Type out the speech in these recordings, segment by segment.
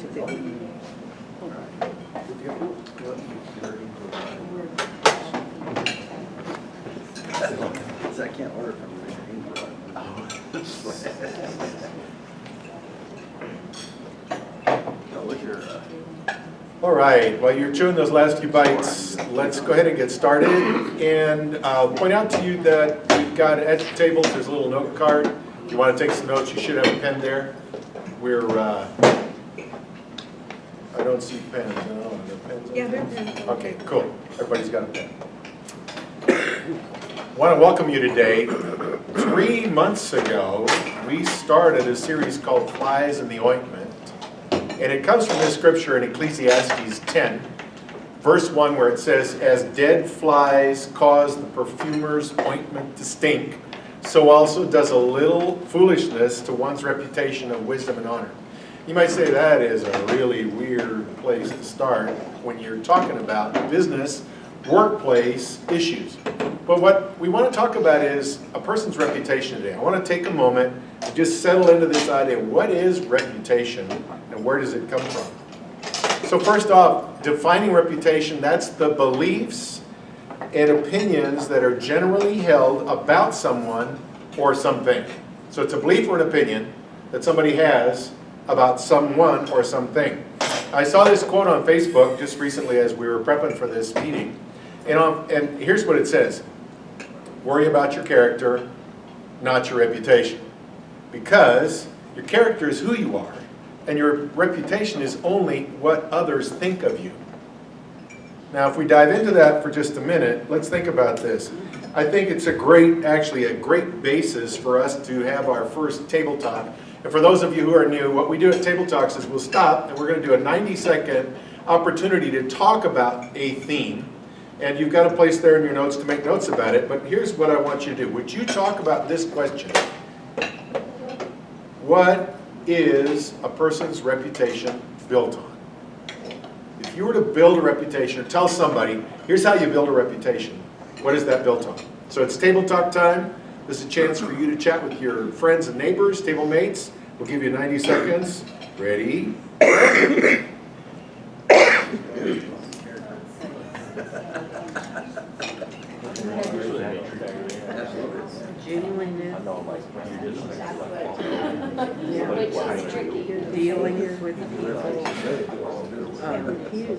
to the email. I can't order from All right, while you're chewing those last few bites, let's go ahead and get started. And I'll point out to you that we've got at the tables, there's a little note card. If you want to take some notes, you should have a pen there. We're, I don't see pens. No, are there pens? Yeah, there are pens. Okay, cool. Everybody's got a pen. I want to welcome you today. 3 months ago, we started a series called Flies in the Ointment. And it comes from this scripture in Ecclesiastes 10, verse 1, where it says, "As dead flies cause the perfumer's ointment to stink, so also does a little foolishness to one's reputation of wisdom and honor." You might say that is a really weird place to start when you're talking about business, workplace issues. But what we want to talk about is a person's reputation today. I want to take a moment to just settle into this idea. What is reputation and where does it come from? So first off, defining reputation, that's the beliefs and opinions that are generally held about someone or something. So it's a belief or an opinion that somebody has about someone or something. I saw this quote on Facebook just recently as we were prepping for this meeting. And here's what it says: worry about your character, not your reputation. Because your character is who you are, and your reputation is only what others think of you. Now, if we dive into that for just a minute, let's think about this. I think it's actually a great basis for us to have our first table talk. And for those of you who are new, what we do at Table Talks is we'll stop and we're going to do a 90-second opportunity to talk about a theme. And you've got a place there in your notes to make notes about it, but here's what I want you to do. Would you talk about this question? What is a person's reputation built on? If you were to build a reputation, or tell somebody, here's how you build a reputation. What is that built on? So it's table talk time. This is a chance for you to chat with your friends and neighbors, table mates. We'll give you 90 seconds. Ready? Genuineness. Dealing with people.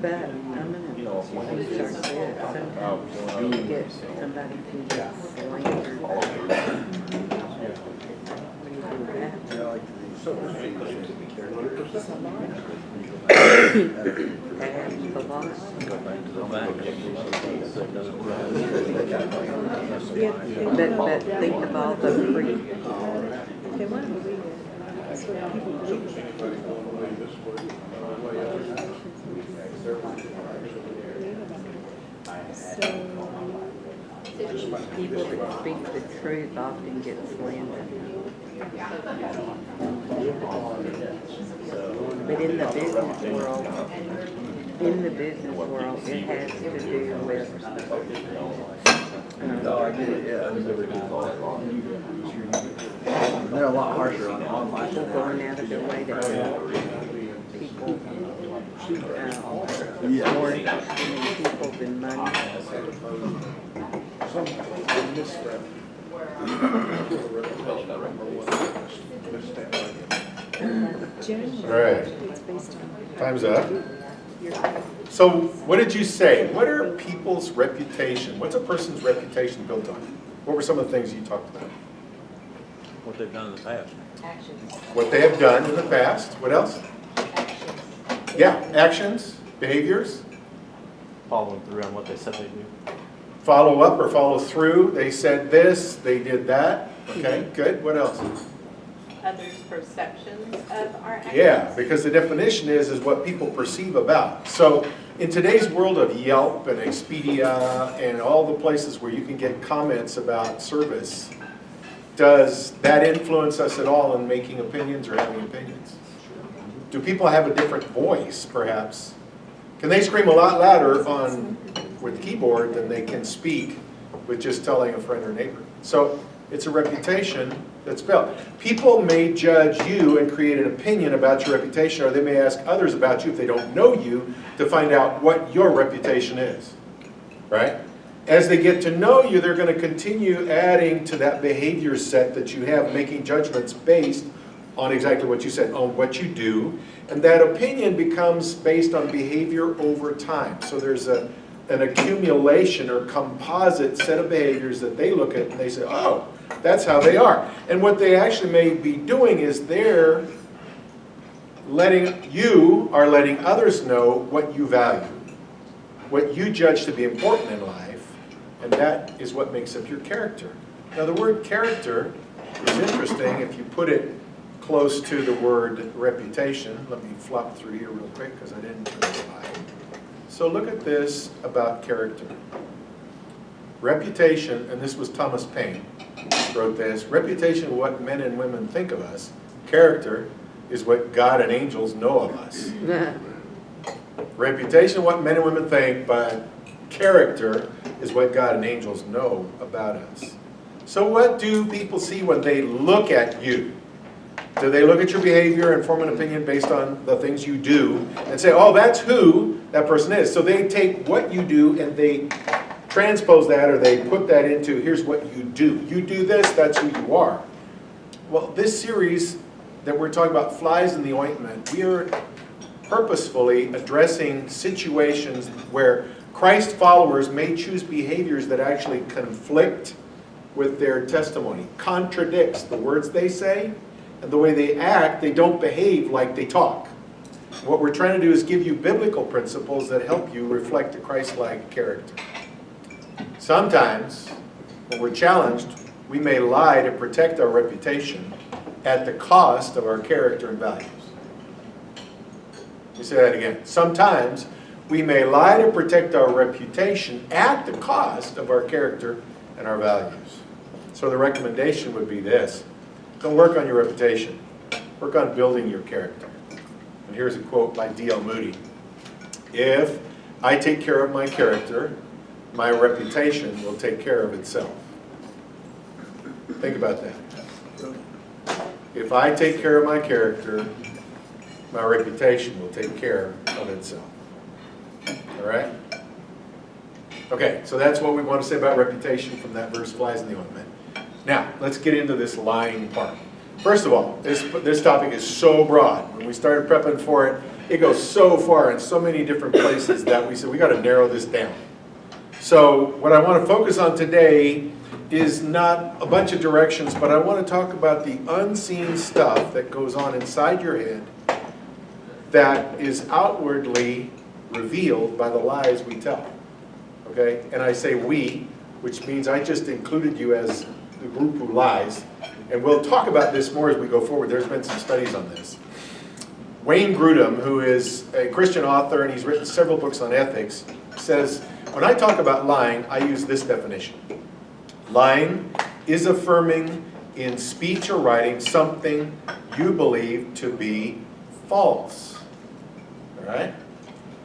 But I'm going to start there. Sometimes you get somebody to get slandered. What do you do with that? That happens a lot. But think of all the free. People that speak the truth often get slandered. But in the business world, it has to do with they're a lot harsher on online. people going out of their way to help people more people than money. All right. Time's up. So what did you say? What are people's reputation? What's a person's reputation built on? What were some of the things you talked about? What they've done in the past. Actions. What they have done in the past. What else? Actions. Yeah, actions, behaviors. Following through on what they said they do. Follow up or follow through. They said this, they did that. Okay, good. What else? Others' perceptions of our actions. Yeah, because the definition is what people perceive about. So in today's world of Yelp and Expedia and all the places where you can get comments about service, does that influence us at all in making opinions or having opinions? Do people have a different voice, perhaps? Can they scream a lot louder with keyboard than they can speak with just telling a friend or neighbor? So It's a reputation that's built. People may judge you and create an opinion about your reputation, or they may ask others about you if they don't know you to find out what your reputation is, right? As they get to know you, they're going to continue adding to that behavior set that you have, making judgments based on exactly what you said, on what you do, and that opinion becomes based on behavior over time. So there's an accumulation or composite set of behaviors that they look at and they say, oh, that's how they are. And what they actually may be doing is they're letting others know what you value, what you judge to be important in life, and that is what makes up your character. Now the word character is interesting if you put it close to the word reputation. Let me flop through here real quick because I didn't put a slide. So look at this about character. Reputation, and this was Thomas Paine wrote this, reputation, what men and women think of us. Character is what God and angels know of us. Reputation, what men and women think, but character is what God and angels know about us. So what do people see when they look at you? Do they look at your behavior and form an opinion based on the things you do and say, oh, that's who that person is? So they take what you do and they transpose that, or they put that into, here's what you do. You do this, that's who you are. Well, this series that we're talking about, Flies in the Ointment, we are purposefully addressing situations where Christ followers may choose behaviors that actually conflict with their testimony, contradicts the words they say, and the way they act. They don't behave like they talk. What we're trying to do is give you biblical principles that help you reflect a Christ-like character. Sometimes, when we're challenged, we may lie to protect our reputation at the cost of our character and values. Let me say that again. Sometimes, we may lie to protect our reputation at the cost of our character and our values. So the recommendation would be this. Don't work on your reputation. Work on building your character. And here's a quote by D.L. Moody. If I take care of my character, my reputation will take care of itself. Think about that. If I take care of my character, my reputation will take care of itself. All right? Okay, so that's what we want to say about reputation from that verse, Flies in the Ointment. Now, let's get into this lying part. First of all, this topic is so broad. When we started prepping for it, it goes so far in so many different places that we said we got to narrow this down. So what I want to focus on today is not a bunch of directions, but I want to talk about the unseen stuff that goes on inside your head that is outwardly revealed by the lies we tell. Okay? And I say we, which means I just included you as the group who lies. And we'll talk about this more as we go forward. There's been some studies on this. Wayne Grudem, who is a Christian author and he's written several books on ethics, says, when I talk about lying, I use this definition. Lying is affirming in speech or writing something you believe to be false. All right?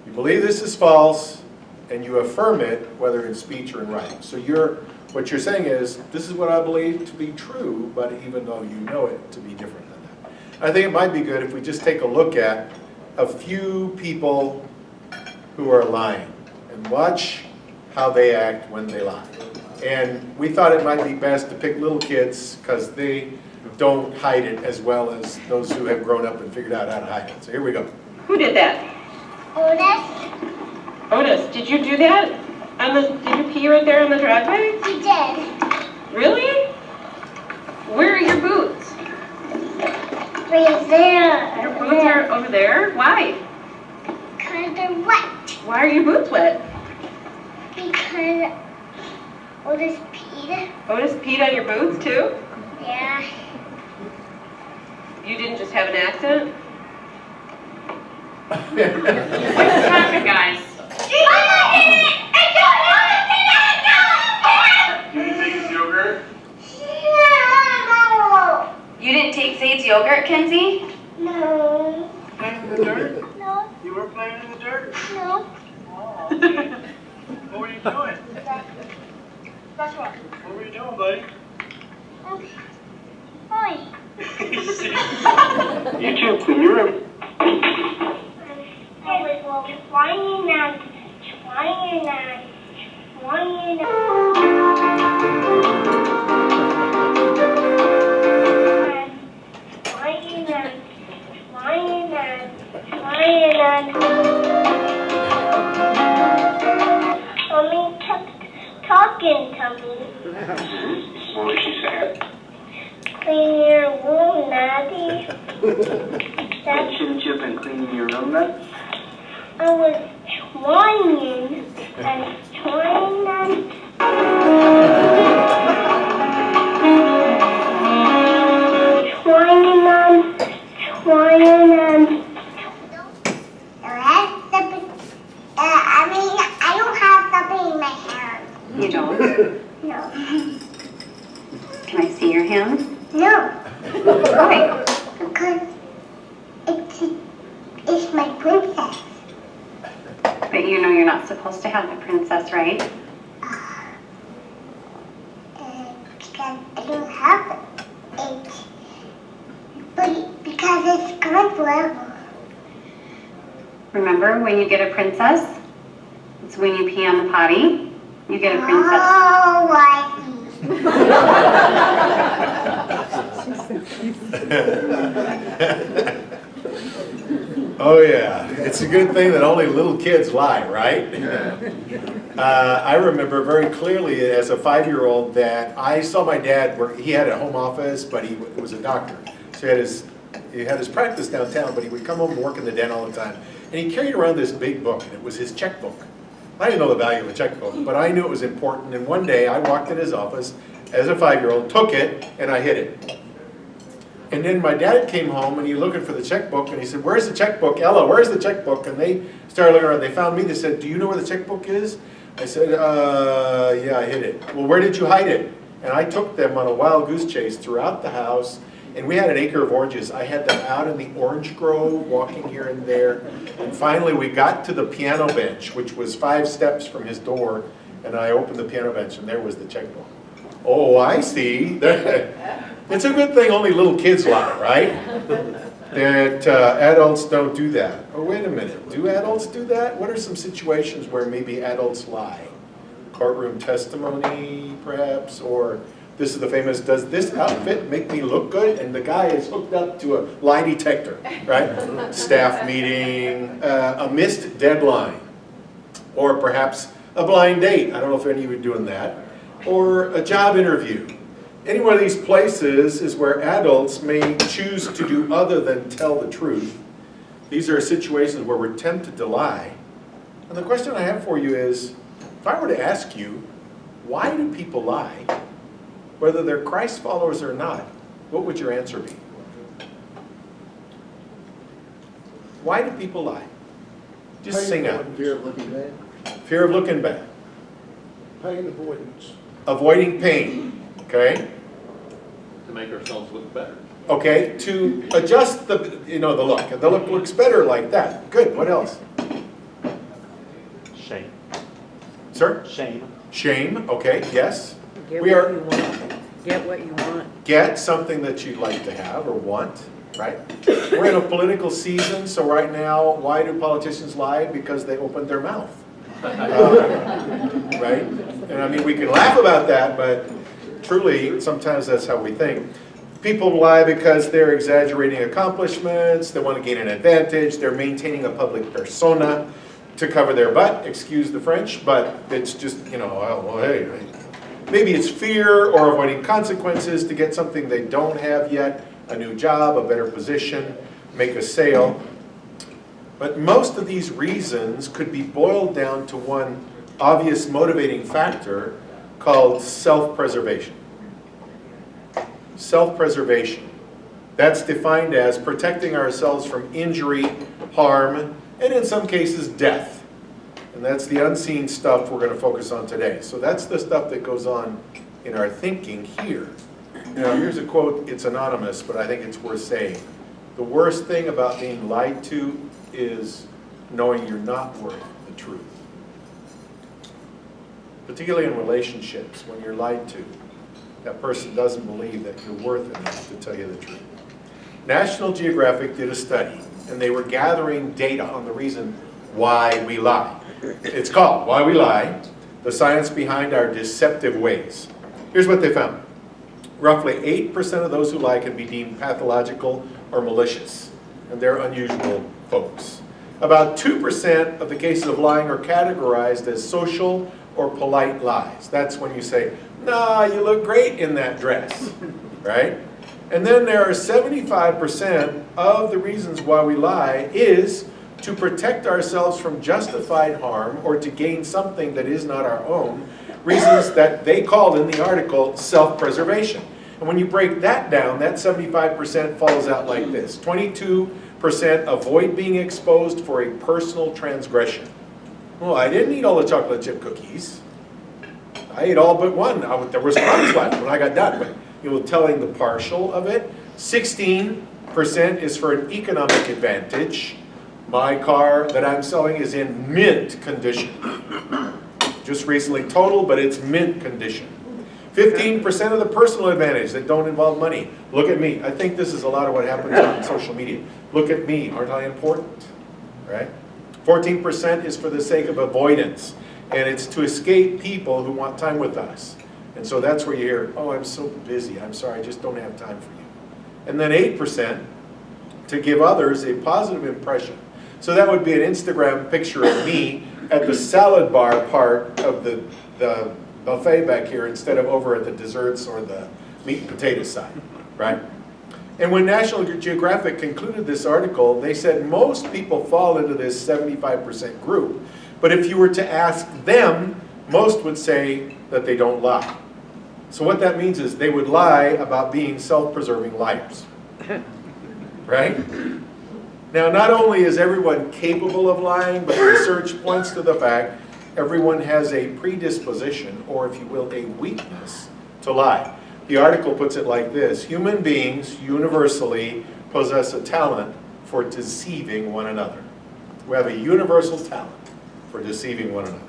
You believe this is false, and you affirm it, whether in speech or in writing. So what you're saying is, this is what I believe to be true, but even though you know it to be different than that. I think it might be good if we just take a look at a few people who are lying and watch how they act when they lie. And we thought it might be best to pick little kids because they don't hide it as well as those who have grown up and figured out how to hide it. So here we go. Who did that? Otis, did you do that? Did you pee right there on the driveway? We did. Really? Where are your boots? Right there. Your boots are over there? Why? Because they're wet. Why are your boots wet? Because Otis peed. Otis peed on your boots too? Yeah. You didn't just have an accident? What's happening, guys? You didn't take his yogurt? No. You didn't take Zaid's yogurt, Kenzie? No. Playing in the dirt? No. You were playing in the dirt? No. Oh, okay. What were you doing? What were you doing, buddy? Oi. You too, clean your room. I was trying and Mommy kept talking to me. What was she saying? Clean your room, Daddy. Shouldn't you have been cleaning your room then? I was trying and I don't have something in my hair. You don't? No. Can I see your hand? No. Why? Because it's my princess. But you know you're not supposed to have a princess, right? Because I don't have it. But because it's gone forever. Remember when you get a princess? It's when you pee on the potty. You get a princess. Oh, I Oh, yeah. It's a good thing that only little kids lie, right? I remember very clearly as a 5-year-old that I saw my dad work. He had a home office, but he was a doctor. So he had his practice downtown, but he would come home and work in the den all the time. And he carried around this big book, and it was his checkbook. I didn't know the value of a checkbook, but I knew it was important. And one day I walked in his office as a 5-year-old, took it, and I hid it. And then my dad came home and he looking for the checkbook and he said, "Where's the checkbook? Ella, where's the checkbook?" And they started looking around. They found me. They said, "Do you know where the checkbook is?" I said, yeah, I hid it. "Well, where did you hide it?" And I took them on a wild goose chase throughout the house. And we had an acre of oranges. I had them out in the orange grove, walking here and there. And finally we got to the piano bench, which was 5 steps from his door. And I opened the piano bench and there was the checkbook. Oh, I see. It's a good thing only little kids lie, right? That adults don't do that. Oh, wait a minute. Do adults do that? What are some situations where maybe adults lie? Courtroom testimony, perhaps? Or this is the famous, "Does this outfit make me look good?" And the guy is hooked up to a lie detector, right? Staff meeting, a missed deadline. Or perhaps a blind date. I don't know if any of you are doing that. Or a job interview. Any one of these places is where adults may choose to do other than tell the truth. These are situations where we're tempted to lie. And the question I have for you is, if I were to ask you, why do people lie? Whether they're Christ followers or not, what would your answer be? Why do people lie? Just sing out. Fear of looking bad. Fear of looking bad. Pain avoidance. Avoiding pain, okay? To make ourselves look better. Okay, to adjust the look. The look looks better like that. Good, what else? Shame. Sir? Shame. Shame, okay, yes. Get We what are- you want. Get what you want. Get something that you'd like to have or want, right? We're in a political season, so right now, why do politicians lie? Because they opened their mouth. Right? And I mean, we can laugh about that, but truly, sometimes that's how we think. People lie because they're exaggerating accomplishments, they want to gain an advantage, they're maintaining a public persona to cover their butt, excuse the French, but it's just, oh, well, hey, maybe it's fear or avoiding consequences to get something they don't have yet, a new job, a better position, make a sale. But most of these reasons could be boiled down to one obvious motivating factor called self-preservation. Self-preservation. That's defined as protecting ourselves from injury, harm, and in some cases death. And that's the unseen stuff we're going to focus on today. So that's the stuff that goes on in our thinking here. Now here's a quote, it's anonymous, but I think it's worth saying. The worst thing about being lied to is knowing you're not worth the truth. Particularly in relationships, when you're lied to. that person doesn't believe that you're worth enough to tell you the truth. National Geographic did a study, and they were gathering data on the reason why we lie. It's called Why We Lie, the Science Behind Our Deceptive Ways. Here's what they found. Roughly 8% of those who lie can be deemed pathological or malicious, and they're unusual folks. About 2% of the cases of lying are categorized as social or polite lies. That's when you say, nah, you look great in that dress, right? And then there are 75% of the reasons why we lie is to protect ourselves from justified harm or to gain something that is not our own, reasons that they called in the article self-preservation. And when you break that down, that 75% falls out like this. 22% avoid being exposed for a personal transgression. Well, I didn't eat all the chocolate chip cookies. I ate all but one. There was crumbs left when I got done. But you know, telling the partial of it. 16% is for an economic advantage. My car that I'm selling is in mint condition. Just recently totaled, but it's mint condition. 15% of the personal advantage that don't involve money. Look at me. I think this is a lot of what happens on social media. Look at me. Aren't I important? Right? 14% is for the sake of avoidance. And it's to escape people who want time with us. And so that's where you hear, oh, I'm so busy. I'm sorry, I just don't have time for you. And then 8% to give others a positive impression. So that would be an Instagram picture of me at the salad bar part of the buffet back here instead of over at the desserts or the meat and potato side, right? And when National Geographic concluded this article, they said most people fall into this 75% group. But if you were to ask them, most would say that they don't lie. So what that means is they would lie about being self-preserving liars, right? Now, not only is everyone capable of lying, but research points to the fact everyone has a predisposition, or if you will, a weakness to lie. The article puts it like this: human beings universally possess a talent for deceiving one another. We have a universal talent for deceiving one another.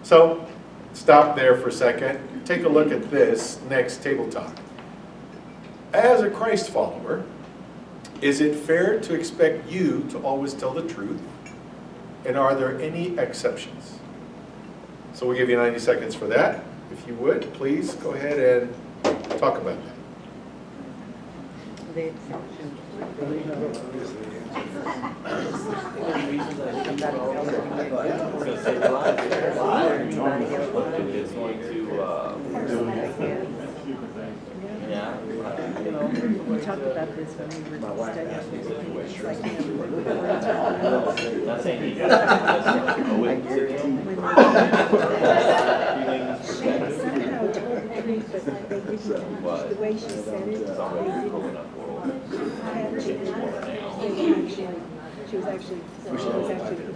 So, stop there for a second. Take a look at this next table talk. As a Christ follower, is it fair to expect you to always tell the truth? And are there any exceptions? So we'll give you 90 seconds for that. If you would, please go ahead and talk about that. The exception. We talked about this when we were studying. Not saying he got Somehow told the truth, but they didn't. The way she said it, they didn't. She was actually doing it.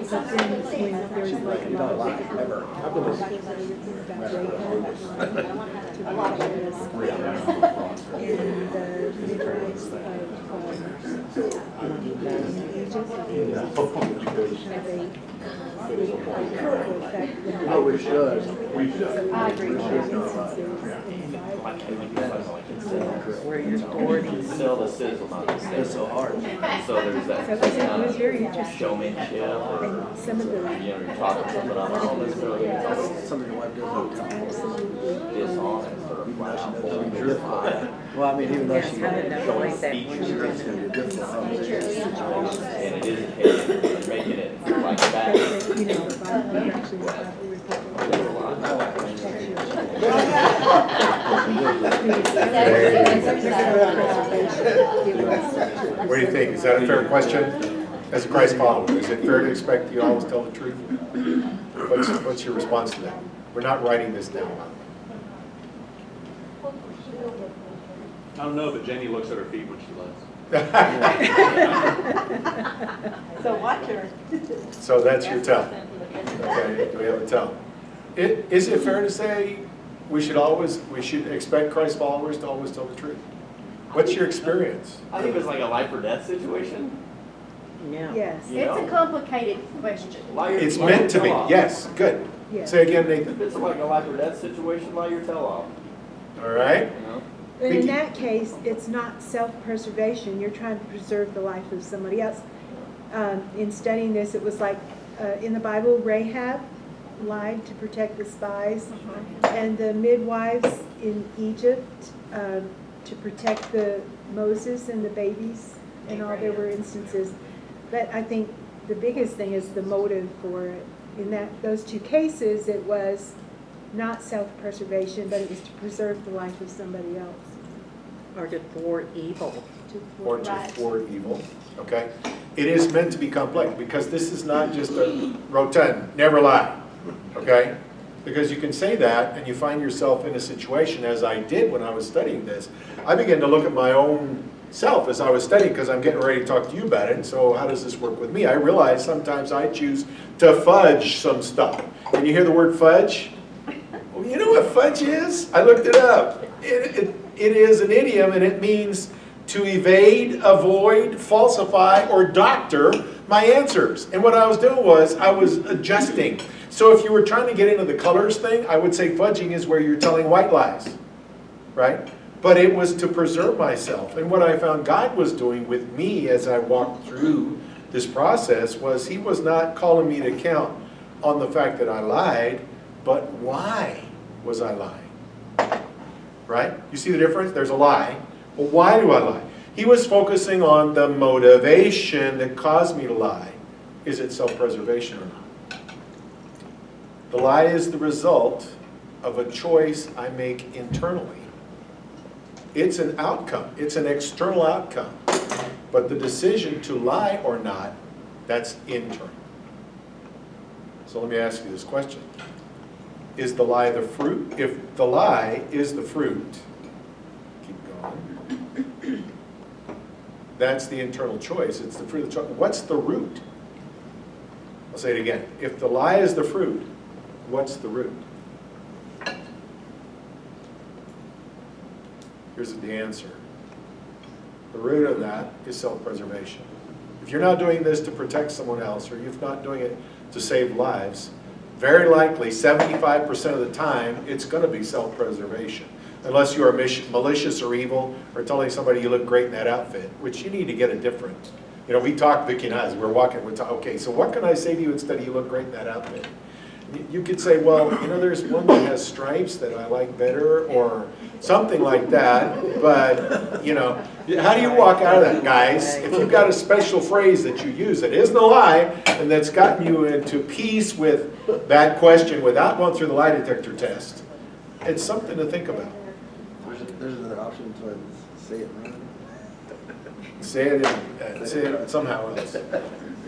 But then when there was like a lot of about and the midwives of Egypt have a critical effect. Oh, we should. I agree. Where you're boarding. Sell the sizzle, not the steak. It's so hard. So there's that So it was very interesting. showmanship, or, And some of the, you're talking something on the home, it's really Something your wife does all the time. absolutely. dishonest or flat out bullshit. Well, I mean, even though Yes, she I didn't know like that when you were it's going to be a difficult conversation. And it isn't they're making it like that. You know, the Bible actually What do you think? Is that a fair question? As a Christ follower, is it fair to expect you always tell the truth? What's your response to that? We're not writing this down. I don't know, but Jenny looks at her feet when she lies. So watch her. So that's your tell. Okay, do we have a tell? Is it fair to say we should expect Christ followers to always tell the truth? What's your experience? I think it's like a life or death situation. Yeah. Yes. You know? It's a complicated question. It's meant to be, yes, good. Yeah. Say again, Nathan. If it's like a life or death situation, lie your tail off, All right. you know? But Vicky. in that case, it's not self-preservation, you're trying to preserve the life of somebody else. In studying this, it was like, in the Bible, Rahab lied to protect the spies, and the midwives in Egypt to protect the Moses and the babies, and all. There were instances. But I think the biggest thing is the motive for it. In those two cases, it was not self-preservation, but it was to preserve the life of somebody else. Or to thwart evil. Or to thwart evil, okay? It is meant to be complex, because this is not just a rotund, never lie, okay? Because you can say that, and you find yourself in a situation, as I did when I was studying this. I began to look at my own self as I was studying, because I'm getting ready to talk to you about it, and so how does this work with me? I realize sometimes I choose to fudge some stuff. And you hear the word fudge? Well, you know what fudge is? I looked it up. It is an idiom, and it means to evade, avoid, falsify, or doctor my answers. And what I was doing was I was adjusting. So if you were trying to get into the colors thing, I would say fudging is where you're telling white lies, right? But it was to preserve myself. And what I found God was doing with me as I walked through this process was He was not calling me to count on the fact that I lied, but why was I lying? Right? You see the difference? There's a lie. Well, why do I lie? He was focusing on the motivation that caused me to lie. Is it self-preservation or not? The lie is the result of a choice I make internally. It's an outcome. It's an external outcome. But the decision to lie or not, that's internal. So let me ask you this question. Is the lie the fruit? If the lie is the fruit, keep going. That's the internal choice. It's the fruit of the choice. What's the root? I'll say it again. If the lie is the fruit, what's the root? Here's the answer. The root of that is self-preservation. If you're not doing this to protect someone else, or you're not doing it to save lives, very likely 75% of the time it's going to be self-preservation. Unless you are malicious or evil, or telling somebody you look great in that outfit, which you need to get a different. You know, we talked, Vicki and I, as we're walking, okay, so what can I say to you instead of you look great in that outfit? You could say, well, you know, there's one that has stripes that I like better, or something like that, but, you know, how do you walk out of that, guys? If you've got a special phrase that you use that isn't a lie, and that's gotten you into peace with that question without going through the lie detector test, it's something to think about. There's another option to say it right. Say it somehow else.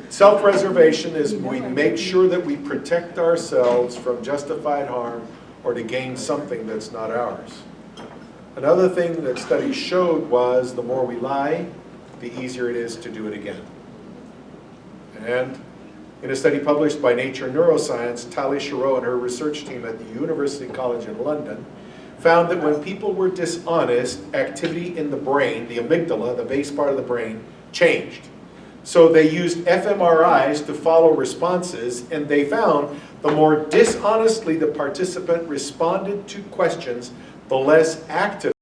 Self-preservation is we make sure that we protect ourselves from justified harm or to gain something that's not ours. Another thing that studies showed was the more we lie, the easier it is to do it again. And in a study published by Nature Neuroscience, Tali Sharot and her research team at the University College in London found that when people were dishonest, activity in the brain, the amygdala, the base part of the brain, changed. So they used fMRIs to follow responses, and they found the more dishonestly the participant responded to questions, the less active